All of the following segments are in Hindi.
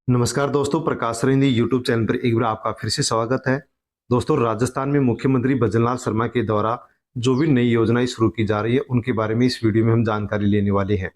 नमस्कार दोस्तों, प्रकाश सरिंदी यूट्यूब चैनल पर एक बार आपका फिर से स्वागत है। दोस्तों, राजस्थान में मुख्यमंत्री भजनलाल शर्मा के द्वारा जो भी नई योजनाएं शुरू की जा रही है उनके बारे में इस वीडियो में हम जानकारी लेने वाले हैं।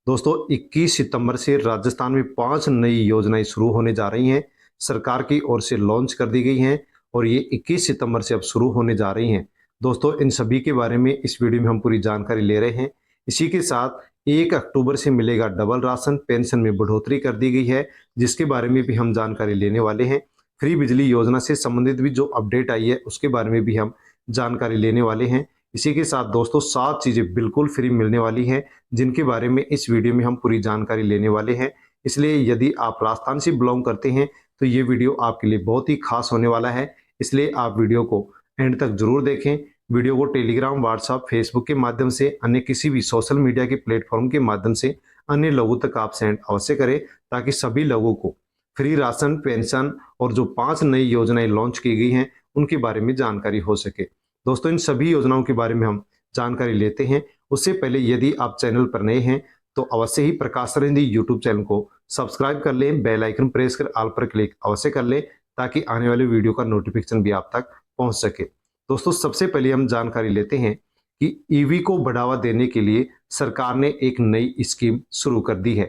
दोस्तों, 21 सितंबर से राजस्थान में 5 नई योजनाएं शुरू होने जा रही हैं। सरकार की ओर से लॉन्च कर दी गई हैं और ये 21 सितंबर से अब शुरू होने जा रही हैं। दोस्तों, इन सभी के बारे में इस वीडियो में हम पूरी जानकारी ले रहे हैं। इसी के साथ 1 अक्टूबर से मिलेगा डबल राशन, पेंशन में बढ़ोतरी कर दी गई है, जिसके बारे में भी हम जानकारी लेने वाले हैं। फ्री बिजली योजना से संबंधित भी जो अपडेट आई है उसके बारे में भी हम जानकारी लेने वाले हैं। इसी के साथ दोस्तों 7 चीज़ें बिल्कुल फ्री मिलने वाली हैं, जिनके बारे में इस वीडियो में हम पूरी जानकारी लेने वाले हैं। इसलिए यदि आप राजस्थान से बिलोंग करते हैं तो ये वीडियो आपके लिए बहुत ही खास होने वाला है। इसलिए आप वीडियो को एंड तक जरूर देखें। वीडियो को टेलीग्राम, व्हाट्सएप, फेसबुक के माध्यम से, अन्य किसी भी सोशल मीडिया के प्लेटफॉर्म के माध्यम से अन्य लोगों तक आप सेंड अवश्य करें, ताकि सभी लोगों को फ्री राशन, पेंशन और जो 5 नई योजनाएं लॉन्च की गई हैं उनके बारे में जानकारी हो सके। दोस्तों, इन सभी योजनाओं के बारे में हम जानकारी लेते हैं। उससे पहले यदि आप चैनल पर नए हैं तो अवश्य ही प्रकाश सरिंदी यूट्यूब चैनल को सब्सक्राइब कर लें, बेल आइकन प्रेस कर ऑल पर क्लिक अवश्य कर लें, ताकि आने वाले वीडियो का नोटिफिकेशन भी आप तक पहुंच सके। दोस्तों, सबसे पहले हम जानकारी लेते हैं कि ईवी को बढ़ावा देने के लिए सरकार ने एक नई स्कीम शुरू कर दी है।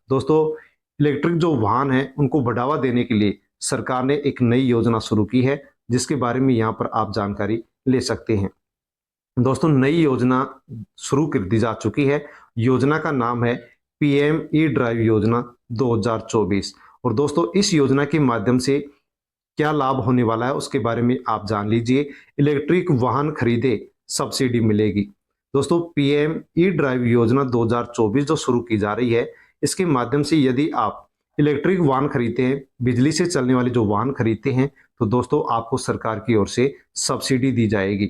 दोस्तों, इलेक्ट्रिक जो वाहन है उनको बढ़ावा देने के लिए सरकार ने एक नई योजना शुरू की है, जिसके बारे में यहाँ पर आप जानकारी ले सकते हैं। दोस्तों, नई योजना शुरू कर दी जा चुकी है। योजना का नाम है पीएम ई ड्राइव योजना 2024। और दोस्तों, इस योजना के माध्यम से क्या लाभ होने वाला है उसके बारे में आप जान लीजिए। इलेक्ट्रिक वाहन खरीदे सब्सिडी मिलेगी। दोस्तों, पीएम ई ड्राइव योजना 2024 जो शुरू की जा रही है, इसके माध्यम से यदि आप इलेक्ट्रिक वाहन खरीदते हैं, बिजली से चलने वाले जो वाहन खरीदते हैं, तो दोस्तों आपको सरकार की ओर से सब्सिडी दी जाएगी।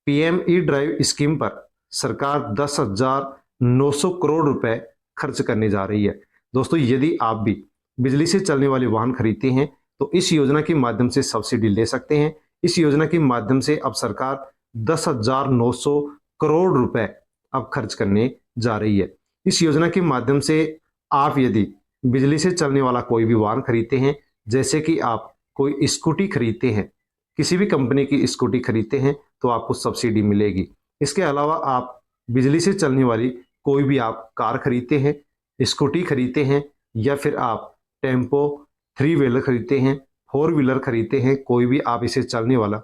पीएम ई ड्राइव स्कीम पर सरकार 10,900 करोड़ रुपए खर्च करने जा रही है। दोस्तों, यदि आप भी बिजली से चलने वाले वाहन खरीदते हैं तो इस योजना के माध्यम से सब्सिडी ले सकते हैं। इस योजना के माध्यम से अब सरकार 10,900 करोड़ रुपए अब खर्च करने जा रही है। इस योजना के माध्यम से आप यदि बिजली से चलने वाला कोई भी वाहन खरीदते हैं, जैसे कि आप कोई स्कूटी खरीदते हैं, किसी भी कंपनी की स्कूटी खरीदते हैं, तो आपको सब्सिडी मिलेगी। इसके अलावा आप बिजली से चलने वाली कोई भी आप कार खरीदते हैं, स्कूटी खरीदते हैं, या फिर आप टेम्पो, 3 व्हीलर खरीदते हैं, 4 व्हीलर खरीदते हैं, कोई भी आप इसे चलने वाला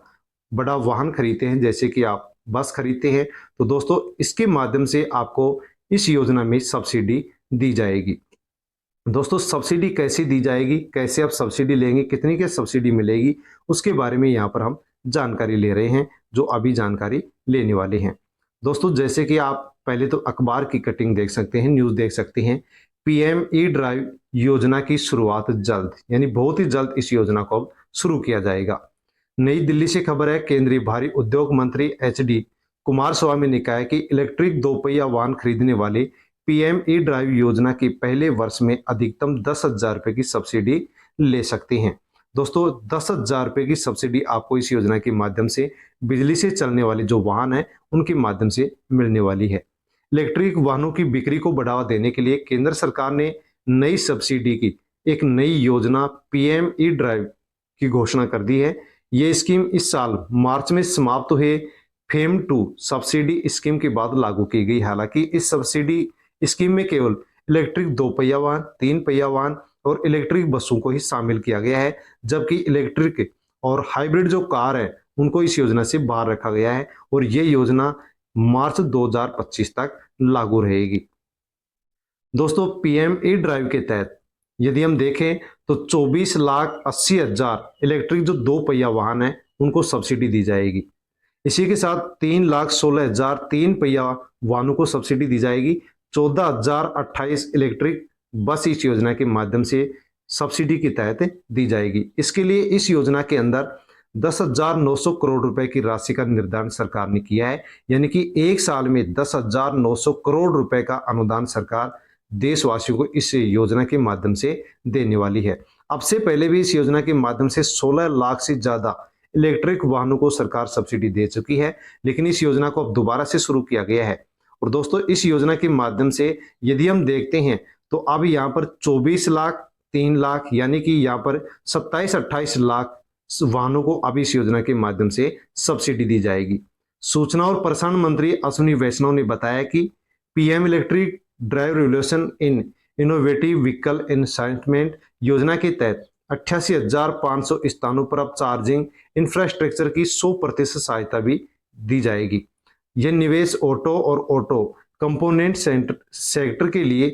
बड़ा वाहन खरीदते हैं, जैसे कि आप बस खरीदते हैं, तो दोस्तों इसके माध्यम से आपको इस योजना में सब्सिडी दी जाएगी। दोस्तों, सब्सिडी कैसे दी जाएगी, कैसे आप सब्सिडी लेंगे, कितनी की सब्सिडी मिलेगी, उसके बारे में यहाँ पर हम जानकारी ले रहे हैं, जो अभी जानकारी लेने वाले हैं। दोस्तों, जैसे कि आप पहले तो अखबार की कटिंग देख सकते हैं, न्यूज़ देख सकते हैं। पीएम ई ड्राइव योजना की शुरुआत जल्द, यानी बहुत ही जल्द इस योजना को अब शुरू किया जाएगा। नई दिल्ली से खबर है, केंद्रीय भारी उद्योग मंत्री एचडी कुमार स्वामी ने कहा है कि इलेक्ट्रिक दोपहिया वाहन खरीदने वाले पीएम ई ड्राइव योजना के पहले वर्ष में अधिकतम 10,000 रुपए की सब्सिडी ले सकते हैं। दोस्तों, 10,000 रुपए की सब्सिडी आपको इस योजना के माध्यम से बिजली से चलने वाले जो वाहन है उनके माध्यम से मिलने वाली है। इलेक्ट्रिक वाहनों की बिक्री को बढ़ावा देने के लिए केंद्र सरकार ने नई सब्सिडी की एक नई योजना पीएम ई ड्राइव की घोषणा कर दी है। ये स्कीम इस साल मार्च में समाप्त हुए फेम 2 सब्सिडी स्कीम के बाद लागू की गई। हालांकि इस सब्सिडी स्कीम में केवल इलेक्ट्रिक दोपहिया वाहन, 3 पहिया वाहन और इलेक्ट्रिक बसों को ही शामिल किया गया है, जबकि इलेक्ट्रिक और हाइब्रिड जो कार है उनको इस योजना से बाहर रखा गया है और ये योजना मार्च 2025 तक लागू रहेगी। दोस्तों, पीएम ई ड्राइव के तहत यदि हम देखें तो 24,80,000 इलेक्ट्रिक जो 2 पहिया वाहन है उनको सब्सिडी दी जाएगी। इसी के साथ 3,16,000 3 पहिया वाहनों को सब्सिडी दी जाएगी। 14,028 इलेक्ट्रिक बस इस योजना के माध्यम से सब्सिडी के तहत दी जाएगी। इसके लिए इस योजना के अंदर 10,900 करोड़ रुपए की राशि का निर्धारण सरकार ने किया है, यानी कि एक साल में 10,900 करोड़ रुपए का अनुदान सरकार देशवासियों को इस योजना के माध्यम से देने वाली है। अब से पहले भी इस योजना के माध्यम से 16 लाख से ज्यादा इलेक्ट्रिक वाहनों को सरकार सब्सिडी दे चुकी है, लेकिन इस योजना को अब दोबारा से शुरू किया गया है। और दोस्तों, इस योजना के माध्यम से यदि हम देखते हैं तो अब यहाँ पर 24 लाख 3 लाख, यानी कि यहाँ पर 27-28 लाख वाहनों को अब इस योजना के माध्यम से सब्सिडी दी जाएगी। सूचना और प्रसारण मंत्री अश्विनी वैष्णव ने बताया कि PM electric drive revolution in innovative vehicle incitement योजना के तहत 88,500 स्थानों पर अब चार्जिंग इंफ्रास्ट्रक्चर की 100% सहायता भी दी जाएगी। यह निवेश ऑटो और ऑटो कंपोनेंट सेक्टर के लिए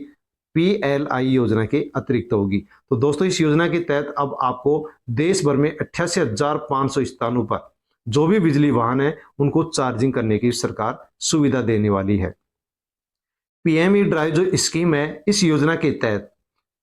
पीएलआई योजना के अतिरिक्त होगी। तो दोस्तों, इस योजना के तहत अब आपको देश भर में 88,500 स्थानों पर जो भी बिजली वाहन है उनको चार्जिंग करने की सरकार सुविधा देने वाली है। पीएम ई ड्राइव जो स्कीम है, इस योजना के तहत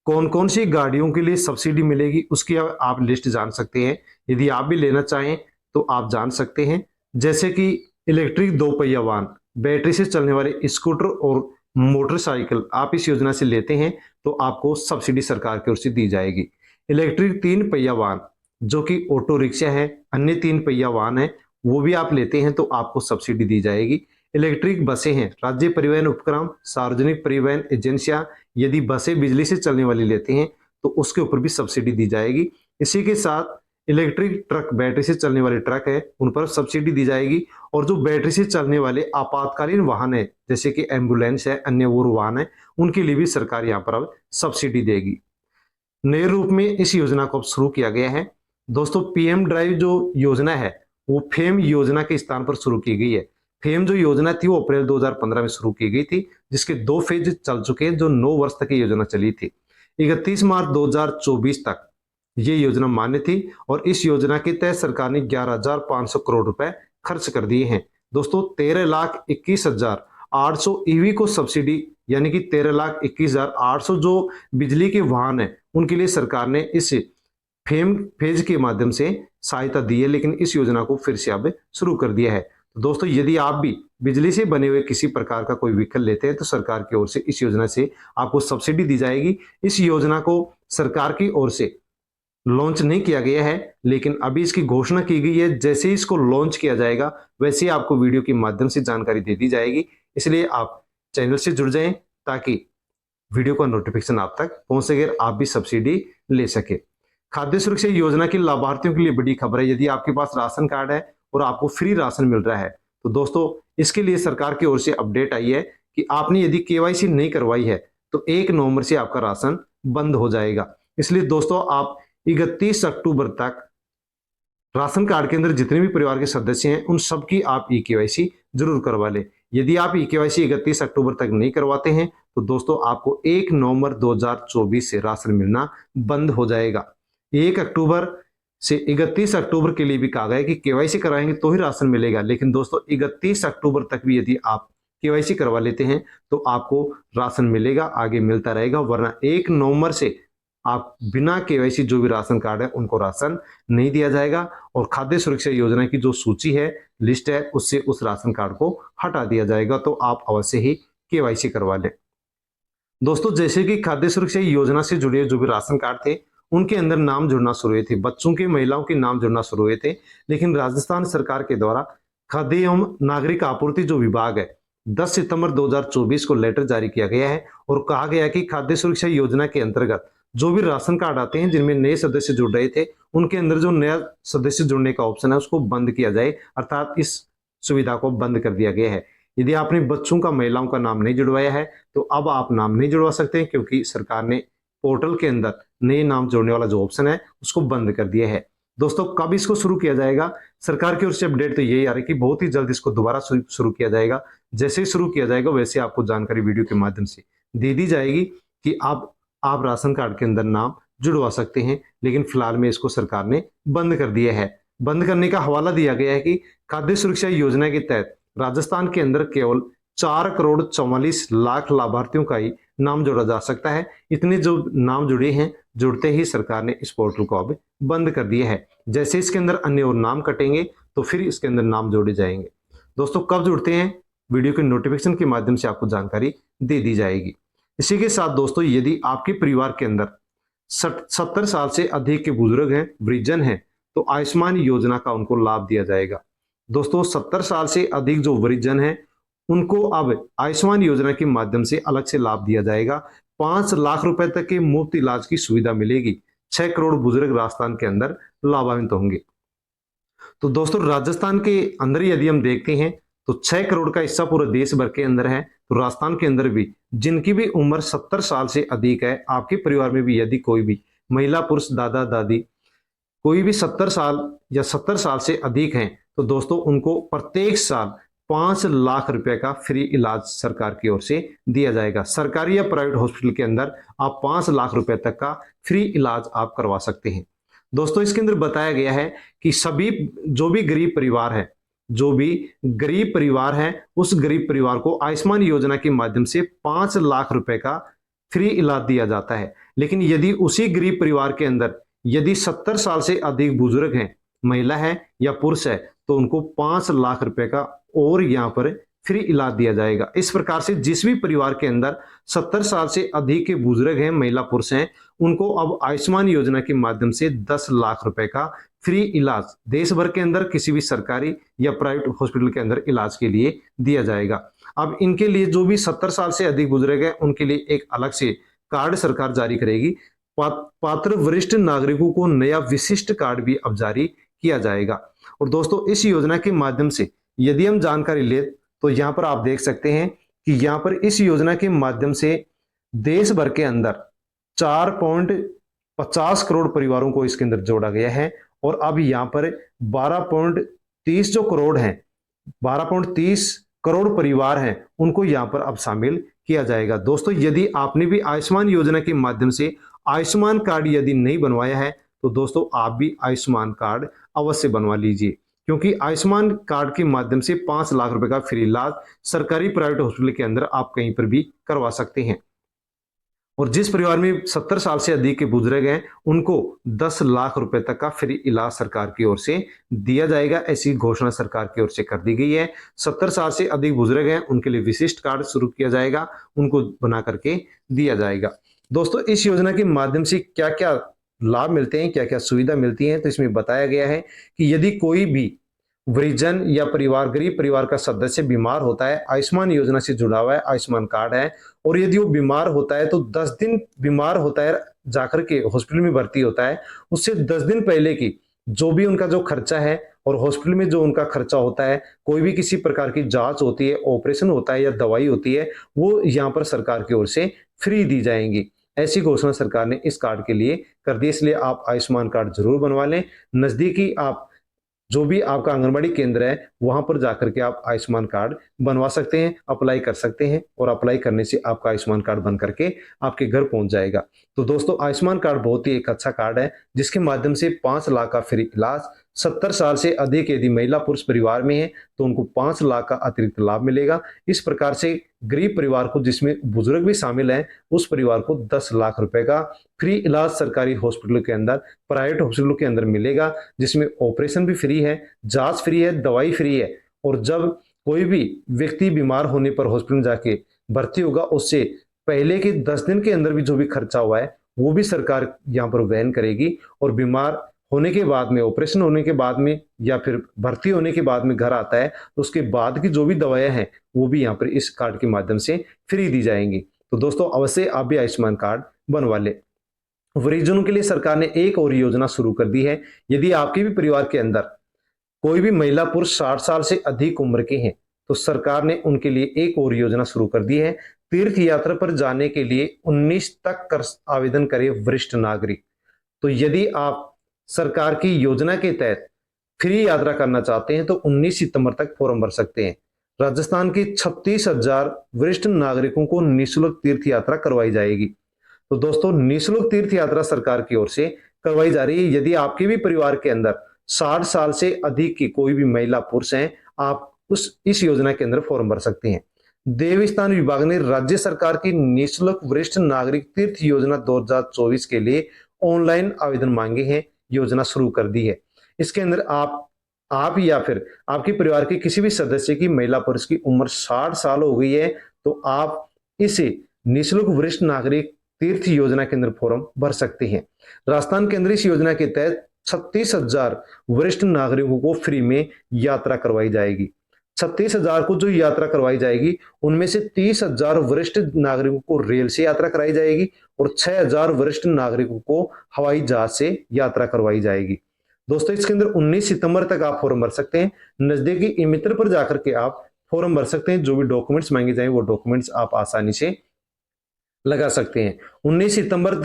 कौन कौन सी गाड़ियों के लिए सब्सिडी मिलेगी उसकी आप लिस्ट जान सकते हैं। यदि आप भी लेना चाहें तो आप जान सकते हैं। जैसे कि इलेक्ट्रिक 2 पहिया वाहन, बैटरी से चलने वाले स्कूटर और मोटरसाइकिल आप इस योजना से लेते हैं तो आपको सब्सिडी सरकार की ओर से दी जाएगी। इलेक्ट्रिक 3 पहिया वाहन जो कि ऑटो रिक्शा है, अन्य 3 पहिया वाहन है, वो भी आप लेते हैं तो आपको सब्सिडी दी जाएगी। इलेक्ट्रिक बसें हैं, राज्य परिवहन उपक्रम, सार्वजनिक परिवहन एजेंसियां यदि बसें बिजली से चलने वाली लेते हैं तो उसके ऊपर भी सब्सिडी दी जाएगी। इसी के साथ इलेक्ट्रिक ट्रक, बैटरी से चलने वाले ट्रक है, उन पर सब्सिडी दी जाएगी। और जो बैटरी से चलने वाले आपातकालीन वाहन है जैसे कि एम्बुलेंस है, अन्य वो वाहन है, उनके लिए भी सरकार यहाँ पर अब सब्सिडी देगी। नए रूप में इस योजना को अब शुरू किया गया है। दोस्तों, पीएम ड्राइव जो योजना है वो फेम योजना के स्थान पर शुरू की गई है। फेम जो योजना थी वो अप्रैल 2015 में शुरू की गई थी, जिसके 2 फेज चल चुके हैं। जो 9 वर्ष तक ये योजना चली थी, 31 मार्च 2024 तक ये योजना मान्य थी और इस योजना के तहत सरकार ने 11,500 करोड़ रुपए खर्च कर दिए हैं। दोस्तों, 13,21,800 ईवी को सब्सिडी, यानी कि 13,21,800 जो बिजली के वाहन है उनके लिए सरकार ने इस फेम फेज के माध्यम से सहायता दी है, लेकिन इस योजना को फिर से अब शुरू कर दिया है। तो दोस्तों, यदि आप भी बिजली से बने हुए किसी प्रकार का कोई व्हीकल लेते हैं तो सरकार की ओर से इस योजना से आपको सब्सिडी दी जाएगी। इस योजना को सरकार की ओर से लॉन्च नहीं किया गया है, लेकिन अभी इसकी घोषणा की गई है। जैसे ही इसको लॉन्च किया जाएगा वैसे ही आपको वीडियो के माध्यम से जानकारी दे दी जाएगी। इसलिए आप चैनल से जुड़ जाएं ताकि वीडियो का नोटिफिकेशन आप तक पहुंच सके, आप भी सब्सिडी ले सके। खाद्य सुरक्षा योजना के लाभार्थियों के लिए बड़ी खबर है। यदि आपके पास राशन कार्ड है और आपको फ्री राशन मिल रहा है तो दोस्तों, इसके लिए सरकार की ओर से अपडेट आई है कि आपने यदि केवाईसी नहीं करवाई है तो 1 नवंबर से आपका राशन बंद हो जाएगा। इसलिए दोस्तों, आप 31 अक्टूबर तक राशन कार्ड के अंदर जितने भी परिवार के सदस्य हैं उन सबकी आप ई केवाईसी जरूर करवा लें। यदि आप ई केवाईसी 31 अक्टूबर तक नहीं करवाते हैं तो दोस्तों, आपको 1 नवंबर 2024 से राशन मिलना बंद हो जाएगा। 1 अक्टूबर से 31 अक्टूबर के लिए भी कहा गया है कि केवाईसी कराएंगे तो ही राशन मिलेगा, लेकिन दोस्तों 31 अक्टूबर तक भी यदि आप केवाईसी करवा लेते हैं तो आपको राशन मिलेगा, आगे मिलता रहेगा। वरना 1 नवंबर से आप बिना केवाईसी जो भी राशन कार्ड है उनको राशन नहीं दिया जाएगा और खाद्य सुरक्षा योजना की जो सूची है, लिस्ट है, उससे उस राशन कार्ड को हटा दिया जाएगा। तो आप अवश्य ही केवाईसी करवा लें। दोस्तों, जैसे कि खाद्य सुरक्षा योजना से जुड़े जो भी राशन कार्ड थे उनके अंदर नाम जुड़ना शुरू हुए थे, बच्चों के, महिलाओं के नाम जुड़ना शुरू हुए थे, लेकिन राजस्थान सरकार के द्वारा खाद्य एवं नागरिक आपूर्ति जो विभाग है 10 सितंबर 2024 को लेटर जारी किया गया है और कहा गया कि खाद्य सुरक्षा योजना के अंतर्गत जो भी राशन कार्ड आते हैं जिनमें नए सदस्य जुड़ रहे थे उनके अंदर जो नया सदस्य जुड़ने का ऑप्शन है उसको बंद किया जाए, अर्थात इस सुविधा को बंद कर दिया गया है। यदि आपने बच्चों का, महिलाओं का नाम नहीं जुड़वाया है तो अब आप नाम नहीं जुड़वा सकते, क्योंकि सरकार ने पोर्टल के अंदर नए नाम जोड़ने वाला जो ऑप्शन है उसको बंद कर दिया है। दोस्तों, कब इसको शुरू किया जाएगा? सरकार की ओर से अपडेट तो यही आ रही है कि बहुत ही जल्द इसको दोबारा शुरू किया जाएगा। जैसे ही शुरू किया जाएगा वैसे आपको जानकारी वीडियो के माध्यम से दे दी जाएगी कि आप राशन कार्ड के अंदर नाम जुड़वा सकते हैं, लेकिन फिलहाल में इसको सरकार ने बंद कर दिया है। बंद करने का हवाला दिया गया है कि खाद्य सुरक्षा योजना के तहत राजस्थान के अंदर केवल 4,44,00,000 लाभार्थियों का ही नाम जोड़ा जा सकता है। इतने जो नाम जुड़े हैं, जुड़ते ही सरकार ने इस पोर्टल को अब बंद कर दिया है। जैसे इसके अंदर अन्य और नाम कटेंगे तो फिर इसके अंदर नाम जोड़े जाएंगे। दोस्तों, कब जुड़ते हैं वीडियो के नोटिफिकेशन के माध्यम से आपको जानकारी दे दी जाएगी। इसी के साथ दोस्तों, यदि आपके परिवार के अंदर 70 साल से अधिक के बुजुर्ग हैं, वृद्धजन हैं, तो आयुष्मान योजना का उनको लाभ दिया जाएगा। दोस्तों, 70 साल से अधिक जो वृद्धजन हैं उनको अब आयुष्मान योजना के माध्यम से अलग से लाभ दिया जाएगा। 5 लाख रुपए तक के मुफ्त इलाज की सुविधा मिलेगी। 6 करोड़ बुजुर्ग राजस्थान के अंदर लाभान्वित होंगे। तो दोस्तों राजस्थान के अंदर यदि हम देखते हैं तो 6 करोड़ का हिस्सा पूरे देश भर के अंदर है। तो राजस्थान के अंदर भी जिनकी भी उम्र 70 साल से अधिक है, आपके परिवार में भी यदि कोई भी महिला पुरुष दादा दादी कोई भी 70 साल या 70 साल से अधिक हैं, तो दोस्तों उनको प्रत्येक साल 5 लाख रुपए का फ्री इलाज सरकार की ओर से दिया जाएगा। सरकारी या प्राइवेट हॉस्पिटल के अंदर आप 5 लाख रुपए तक का फ्री इलाज आप करवा सकते हैं। दोस्तों इसके अंदर बताया गया है कि सभी जो भी गरीब परिवार है, उस गरीब परिवार को आयुष्मान योजना के माध्यम से 5 लाख रुपए का फ्री इलाज दिया जाता है। लेकिन यदि उसी गरीब परिवार के अंदर यदि 70 साल से अधिक बुजुर्ग हैं, महिला है या पुरुष है, तो उनको 5 लाख रुपए का और यहाँ पर फ्री इलाज दिया जाएगा। इस प्रकार से जिस भी परिवार के अंदर 70 साल से अधिक के बुजुर्ग हैं, महिला पुरुष हैं, उनको अब आयुष्मान योजना के माध्यम से 10 लाख रुपए का फ्री इलाज देश भर के अंदर किसी भी सरकारी या प्राइवेट हॉस्पिटल के अंदर इलाज के लिए दिया जाएगा। अब इनके लिए जो भी 70 साल से अधिक बुजुर्ग हैं, उनके लिए एक अलग से कार्ड सरकार जारी करेगी। पात्र वरिष्ठ नागरिकों को नया विशिष्ट कार्ड भी अब जारी किया जाएगा। और दोस्तों इस योजना के माध्यम से यदि हम जानकारी ले तो यहाँ पर आप देख सकते हैं कि यहाँ पर इस योजना के माध्यम से देश भर के अंदर 4.50 करोड़ परिवारों को इसके अंदर जोड़ा गया है। और अब यहाँ पर 12.30 जो करोड़ हैं, 12.30 करोड़ परिवार हैं, उनको यहाँ पर अब शामिल किया जाएगा। दोस्तों यदि आपने भी आयुष्मान योजना के माध्यम से आयुष्मान कार्ड यदि नहीं बनवाया है, तो दोस्तों आप भी आयुष्मान कार्ड अवश्य बनवा लीजिए, क्योंकि आयुष्मान कार्ड के माध्यम से 5 लाख रुपए का फ्री इलाज सरकारी प्राइवेट हॉस्पिटल के अंदर आप कहीं पर भी करवा सकते हैं। और जिस परिवार में 70 साल से अधिक के बुजुर्ग हैं, उनको 10 लाख रुपए तक का फ्री इलाज सरकार की ओर से दिया जाएगा। ऐसी घोषणा सरकार की ओर से कर दी गई है। 70 साल से अधिक बुजुर्ग हैं, उनके लिए विशिष्ट कार्ड शुरू किया जाएगा, उनको बना करके दिया जाएगा। दोस्तों इस योजना के माध्यम से क्या क्या लाभ मिलते हैं, क्या क्या सुविधा मिलती है, तो इसमें बताया गया है कि यदि कोई भी वृद्धजन या गरीब परिवार का सदस्य बीमार होता है, आयुष्मान योजना से जुड़ा हुआ है, आयुष्मान कार्ड है, और यदि वो बीमार होता है तो 10 दिन बीमार होता है, जाकर के हॉस्पिटल में भर्ती होता है, उससे 10 दिन पहले की जो भी उनका जो खर्चा है और हॉस्पिटल में जो उनका खर्चा होता है, कोई भी किसी प्रकार की जांच होती है, ऑपरेशन होता है या दवाई होती है, वो यहाँ पर सरकार की ओर से फ्री दी जाएंगी। ऐसी घोषणा सरकार ने इस कार्ड के लिए कर दी। इसलिए आप आयुष्मान कार्ड जरूर बनवा लें। नजदीकी आप जो भी आपका आंगनबाड़ी केंद्र है, वहां पर जाकर के आप आयुष्मान कार्ड बनवा सकते हैं, अप्लाई कर सकते हैं, और अप्लाई करने से आपका आयुष्मान कार्ड बन करके आपके घर पहुंच जाएगा। तो दोस्तों आयुष्मान कार्ड बहुत ही एक अच्छा कार्ड है, जिसके माध्यम से 5 लाख का फ्री इलाज, 70 साल से अधिक यदि महिला पुरुष परिवार में है तो उनको 5 लाख का अतिरिक्त लाभ मिलेगा। इस प्रकार से गरीब परिवार को, जिसमें बुजुर्ग भी शामिल हैं, उस परिवार को 10 लाख रुपए का फ्री इलाज सरकारी हॉस्पिटल के अंदर, प्राइवेट हॉस्पिटलों के अंदर मिलेगा, जिसमें ऑपरेशन भी फ्री है, जांच फ्री है, दवाई फ्री है। और जब कोई भी व्यक्ति बीमार होने पर हॉस्पिटल जाके भर्ती होगा, उससे पहले के 10 दिन के अंदर भी जो भी खर्चा हुआ है वो भी सरकार यहाँ पर वहन करेगी। और बीमार होने के बाद में, ऑपरेशन होने के बाद में, या फिर भर्ती होने के बाद में घर आता है, तो उसके बाद की जो भी दवाएं हैं वो भी यहाँ पर इस कार्ड के माध्यम से फ्री दी जाएंगी। तो दोस्तों अवश्य आप भी आयुष्मान कार्ड बनवा ले। वृद्धजनों के लिए सरकार ने एक और योजना शुरू कर दी है। यदि आपके भी परिवार के अंदर कोई भी महिला पुरुष 60 साल से अधिक उम्र के हैं, तो सरकार ने उनके लिए एक और योजना शुरू कर दी है। तीर्थ यात्रा पर जाने के लिए 19 तक कर आवेदन करे वरिष्ठ नागरिक। तो यदि आप सरकार की योजना के तहत फ्री यात्रा करना चाहते हैं तो 19 सितंबर तक फॉर्म भर सकते हैं। राजस्थान के 36,000 वरिष्ठ नागरिकों को निःशुल्क तीर्थ यात्रा करवाई जाएगी। तो दोस्तों निःशुल्क तीर्थ यात्रा सरकार की ओर से करवाई जा रही है। यदि आपके भी परिवार के अंदर 60 साल से अधिक की कोई भी महिला पुरुष हैं, आप इस योजना के अंदर फॉर्म भर सकते हैं। देवस्थान विभाग ने राज्य सरकार की निःशुल्क वरिष्ठ नागरिक तीर्थ योजना 2024 के लिए ऑनलाइन आवेदन मांगे हैं, योजना शुरू कर दी है। इसके अंदर आप या फिर आपके परिवार के किसी भी सदस्य की, महिला पुरुष की उम्र 60 साल हो गई है, तो आप इसे निःशुल्क वरिष्ठ नागरिक तीर्थ योजना के अंदर फॉर्म भर सकते हैं। राजस्थान के अंदर इस योजना के तहत 36,000 वरिष्ठ नागरिकों को फ्री में यात्रा करवाई जाएगी। 36,000 को जो यात्रा करवाई जाएगी, उनमें से 30,000 वरिष्ठ नागरिकों को रेल से यात्रा कराई जाएगी और 6,000 वरिष्ठ नागरिकों को हवाई जहाज से यात्रा करवाई जाएगी। दोस्तों इसके अंदर 19 सितंबर तक आप फॉर्म भर सकते हैं। नजदीकी ई मित्र पर जाकर के आप फॉर्म भर सकते हैं। जो भी डॉक्यूमेंट्स मांगे जाए वो डॉक्यूमेंट्स आप आसानी से लगा सकते हैं। 19 सितंबर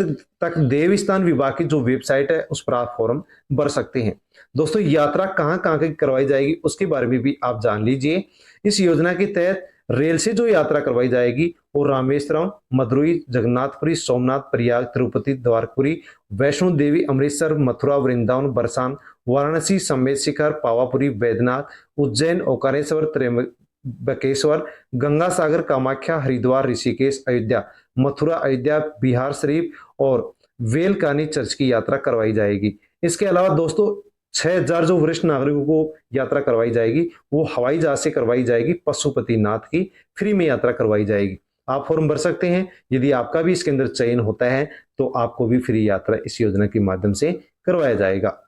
तक देवस्थान विभाग की जो वेबसाइट है उस पर आप फॉर्म भर सकते हैं। दोस्तों यात्रा कहां कहां की करवाई जाएगी उसके बारे में भी आप जान लीजिए। इस योजना के तहत रेल से जो यात्रा करवाई जाएगी वो रामेश्वरम, मदुरई, जगन्नाथपुरी, सोमनाथ, प्रयाग, तिरुपति, द्वारकपुरी, वैष्णो देवी, अमृतसर, मथुरा, वृंदावन, बरसान, वाराणसी, समेत शिखर, पावापुरी, बैद्यनाथ, उज्जैन, ओंकारेश्वर, त्र्यंबकेश्वर, गंगा सागर, कामाख्या, हरिद्वार, ऋषिकेश, अयोध्या, मथुरा, अयोध्या, बिहार शरीफ और वेलकानी चर्च की यात्रा करवाई जाएगी। इसके अलावा दोस्तों 6,000 जो वरिष्ठ नागरिकों को यात्रा करवाई जाएगी वो हवाई जहाज से करवाई जाएगी। पशुपतिनाथ की फ्री में यात्रा करवाई जाएगी। आप फॉर्म भर सकते हैं। यदि आपका भी इसके अंदर चयन होता है तो आपको भी फ्री यात्रा इस योजना के माध्यम से करवाया जाएगा।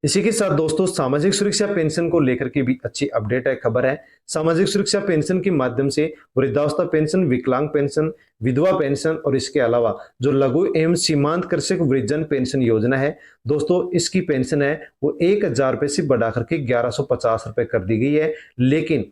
इसी के साथ दोस्तों सामाजिक सुरक्षा पेंशन को लेकर के भी अच्छी अपडेट है, खबर है। सामाजिक सुरक्षा पेंशन के माध्यम से वृद्धावस्था पेंशन, विकलांग पेंशन, विधवा पेंशन और इसके अलावा जो लघु एवं सीमांत कृषक वृद्धजन पेंशन योजना है दोस्तों, इसकी पेंशन है वो 1,000 रुपए से बढ़ा करके 1,150 रुपए कर दी गई है। लेकिन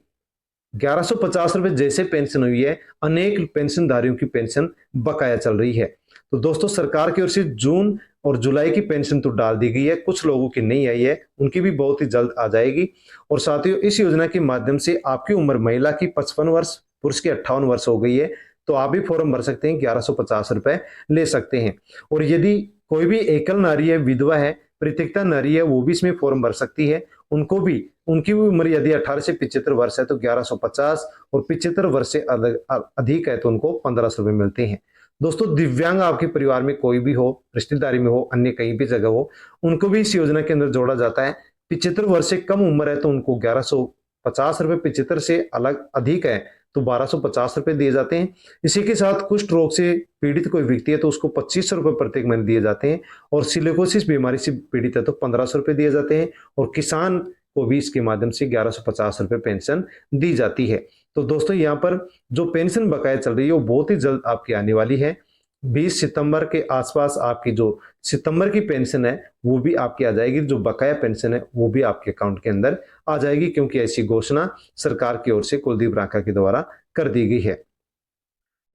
1,150 रुपए जैसे पेंशन हुई है, अनेक पेंशनधारियों की पेंशन बकाया चल रही है। तो दोस्तों सरकार की ओर से जून और जुलाई की पेंशन तो डाल दी गई है, कुछ लोगों की नहीं आई है, उनकी भी बहुत ही जल्द आ जाएगी। और साथियों इस योजना के माध्यम से आपकी उम्र महिला की 55 वर्ष, पुरुष की 58 वर्ष हो गई है तो आप भी फॉर्म भर सकते हैं, 1,150 रुपए ले सकते हैं। और यदि कोई भी एकल नारी है, विधवा है, परित्यक्ता नारी है, वो भी इसमें फॉर्म भर सकती है। उनको भी उनकी भी उम्र यदि 18 से 75 वर्ष है तो 1,150 और 75 वर्ष से अधिक है तो उनको 1,500 रुपए मिलते हैं। दोस्तों दिव्यांग आपके परिवार में कोई भी हो, रिश्तेदारी में हो, अन्य कहीं भी जगह हो, उनको भी इस योजना के अंदर जोड़ा जाता है। 75 वर्ष से कम उम्र है तो उनको 1,150 रुपए, 75 से अलग अधिक है तो 1,250 रुपए दिए जाते हैं। इसी के साथ कुष्ठ रोग से पीड़ित कोई व्यक्ति है तो उसको 2,500 रुपए प्रत्येक महीने दिए जाते हैं। और सिलिकोसिस बीमारी से पीड़ित है तो 1,500 रुपए दिए जाते हैं। और किसान को भी इसके माध्यम से 1,150 रुपए पेंशन दी जाती है। तो दोस्तों यहाँ पर जो पेंशन बकाया चल रही है वो बहुत ही जल्द आपकी आने वाली है। 20 सितंबर के आसपास आपकी जो सितंबर की पेंशन है वो भी आपकी आ जाएगी। जो बकाया पेंशन है वो भी आपके अकाउंट के अंदर आ जाएगी, क्योंकि ऐसी घोषणा सरकार की ओर से कुलदीप रांका के द्वारा कर दी गई है।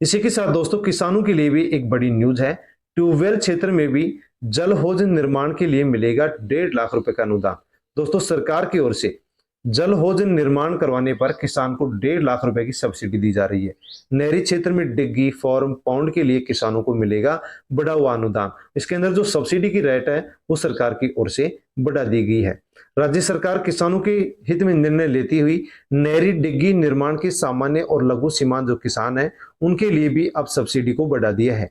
इसी के साथ दोस्तों किसानों के लिए भी एक बड़ी न्यूज है। ट्यूबवेल क्षेत्र में भी जल हौज निर्माण के लिए मिलेगा 1.5 लाख रुपए का अनुदान। दोस्तों सरकार की ओर से जल हौज निर्माण करवाने पर किसान को 1.5 लाख रुपए की सब्सिडी दी जा रही है। नहरी क्षेत्र में डिग्गी, फॉर्म, पाउंड के लिए किसानों को मिलेगा बढ़ा हुआ अनुदान। इसके अंदर जो सब्सिडी की रेट है वो सरकार की ओर से बढ़ा दी गई है। राज्य सरकार किसानों के हित में निर्णय लेती हुई नहरी डिग्गी निर्माण के सामान्य और लघु सीमांत जो किसान है उनके लिए भी अब सब्सिडी को बढ़ा दिया है।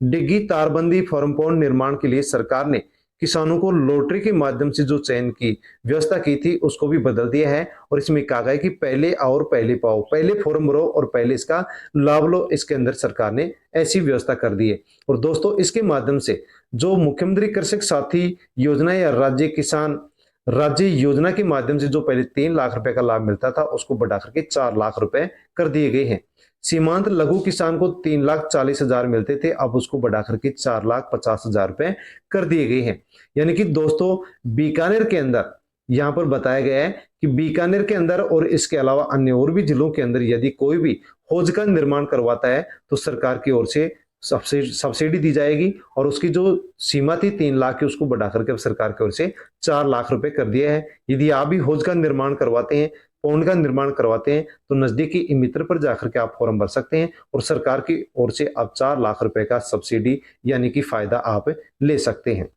डिग्गी, तारबंदी, फॉर्म पाउंड निर्माण के लिए सरकार ने किसानों को लॉटरी के माध्यम से जो चयन की व्यवस्था की थी उसको भी बदल दिया है। और इसमें कहा गया है कि पहले आओ और पहले पाओ, पहले फॉर्म भरो और पहले इसका लाभ लो। इसके अंदर सरकार ने ऐसी व्यवस्था कर दी है। और दोस्तों इसके माध्यम से जो मुख्यमंत्री कृषक साथी योजना या राज्य योजना के माध्यम से जो पहले 3 लाख रुपए का लाभ मिलता था उसको बढ़ा करके 4 लाख रुपए कर दिए गए हैं। सीमांत लघु किसान को 3,40,000 मिलते थे, अब उसको बढ़ा करके 4,50,000 रुपए कर दिए गए हैं। यानी कि दोस्तों बीकानेर के अंदर यहाँ पर बताया गया है कि बीकानेर के अंदर और इसके अलावा अन्य और भी जिलों के अंदर यदि कोई भी हौज का निर्माण करवाता है तो सरकार की ओर से सब्सिडी दी जाएगी। और उसकी जो सीमा थी 3 लाख की उसको बढ़ा करके अब सरकार की ओर से 4 लाख रुपए कर दिया है। यदि आप भी हौज का निर्माण करवाते हैं, पौंड का निर्माण करवाते हैं तो नजदीकी ई मित्र पर जाकर के आप फॉर्म भर सकते हैं और सरकार की ओर से अब 4 लाख रुपए का सब्सिडी यानी कि फायदा आप ले सकते हैं।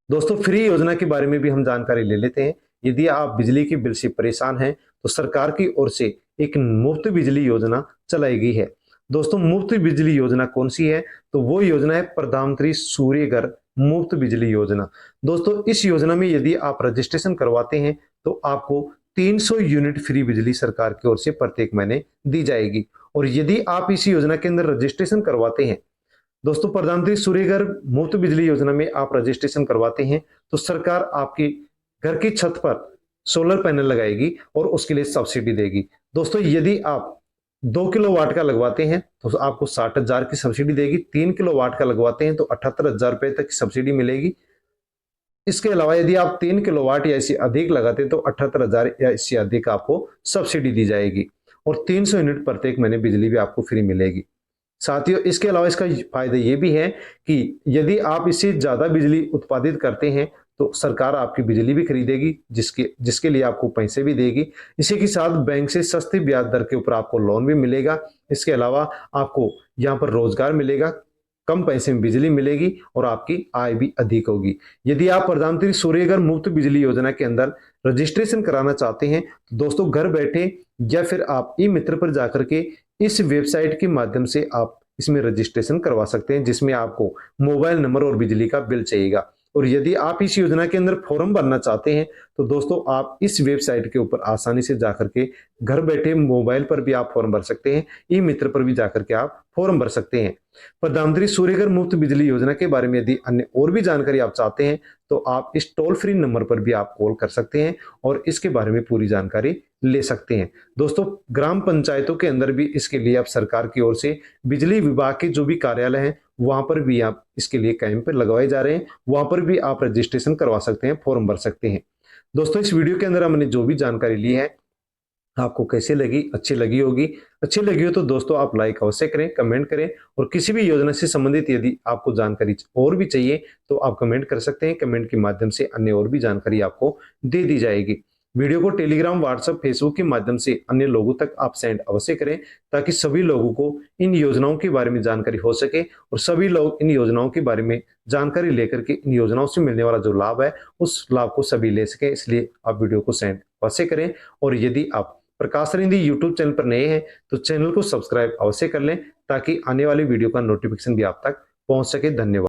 दोस्तों फ्री योजना के बारे में भी हम जानकारी ले लेते हैं। यदि आप बिजली के बिल से परेशान हैं तो सरकार की ओर से एक मुफ्त बिजली योजना चलाई गई है। दोस्तों मुफ्त बिजली योजना कौन सी है? तो वो योजना है प्रधानमंत्री सूर्य घर मुफ्त बिजली योजना। दोस्तों इस योजना में यदि आप रजिस्ट्रेशन करवाते हैं तो आपको 300 यूनिट फ्री बिजली सरकार की ओर से प्रत्येक महीने दी जाएगी। और यदि आप इस योजना के अंदर रजिस्ट्रेशन करवाते हैं, दोस्तों प्रधानमंत्री सूर्य घर मुफ्त बिजली योजना में आप रजिस्ट्रेशन करवाते हैं तो सरकार आपके घर की छत पर सोलर पैनल लगाएगी और उसके लिए सब्सिडी देगी। दोस्तों यदि आप 2 किलोवाट का लगवाते हैं तो आपको 60,000 की सब्सिडी देगी, 3 किलोवाट का लगवाते हैं तो 78,000 रुपए तक की सब्सिडी मिलेगी। इसके अलावा यदि आप 3 किलोवाट या इससे अधिक लगाते हैं तो 78,000 या इससे अधिक आपको सब्सिडी दी जाएगी और 300 यूनिट प्रत्येक महीने बिजली भी आपको फ्री मिलेगी। साथियों इसके अलावा इसका फायदा ये भी है कि यदि आप इससे ज्यादा बिजली उत्पादित करते हैं तो सरकार आपकी बिजली भी खरीदेगी, जिसके जिसके लिए आपको पैसे भी देगी। इसी के साथ बैंक से सस्ती ब्याज दर के ऊपर आपको लोन भी मिलेगा। इसके अलावा आपको यहाँ पर रोजगार मिलेगा, कम पैसे में बिजली मिलेगी और आपकी आय भी अधिक होगी। यदि आप प्रधानमंत्री सूर्यघर मुफ्त बिजली योजना के अंदर रजिस्ट्रेशन कराना चाहते हैं तो दोस्तों घर बैठे या फिर आप ई मित्र पर जाकर के इस वेबसाइट के माध्यम से आप इसमें रजिस्ट्रेशन करवा सकते हैं, जिसमें आपको मोबाइल नंबर और बिजली का बिल चाहिएगा। और यदि आप इस योजना के अंदर फॉर्म भरना चाहते हैं तो दोस्तों आप इस वेबसाइट के ऊपर आसानी से जाकर के घर बैठे मोबाइल पर भी आप फॉर्म भर सकते हैं, ई मित्र पर भी जाकर के आप फॉर्म भर सकते हैं। प्रधानमंत्री सूर्यघर मुफ्त बिजली योजना के बारे में यदि अन्य और भी जानकारी आप चाहते हैं तो आप इस टोल फ्री नंबर पर भी आप कॉल कर सकते हैं और इसके बारे में पूरी जानकारी ले सकते हैं। दोस्तों ग्राम पंचायतों के अंदर भी इसके लिए आप सरकार की ओर से बिजली विभाग के जो भी कार्यालय हैं वहां पर भी आप इसके लिए कैंप लगवाए जा रहे हैं, वहां पर भी आप रजिस्ट्रेशन करवा सकते हैं, फॉर्म भर सकते हैं। दोस्तों इस वीडियो के अंदर हमने जो भी जानकारी ली है आपको कैसे लगी, अच्छी लगी होगी। अच्छी लगी हो तो दोस्तों आप लाइक अवश्य करें, कमेंट करें और किसी भी योजना से संबंधित यदि आपको जानकारी और भी चाहिए तो आप कमेंट कर सकते हैं। कमेंट के माध्यम से अन्य और भी जानकारी आपको दे दी जाएगी। वीडियो को टेलीग्राम, व्हाट्सएप, फेसबुक के माध्यम से अन्य लोगों तक आप सेंड अवश्य करें ताकि सभी लोगों को इन योजनाओं के बारे में जानकारी हो सके और सभी लोग इन योजनाओं के बारे में जानकारी लेकर के इन योजनाओं से मिलने वाला जो लाभ है उस लाभ को सभी ले सके। इसलिए आप वीडियो को सेंड अवश्य करें और यदि आप प्रकाश रिंधी यूट्यूब चैनल पर नए हैं तो चैनल को सब्सक्राइब अवश्य कर लें ताकि आने वाली वीडियो का नोटिफिकेशन भी आप तक पहुंच सके। धन्यवाद।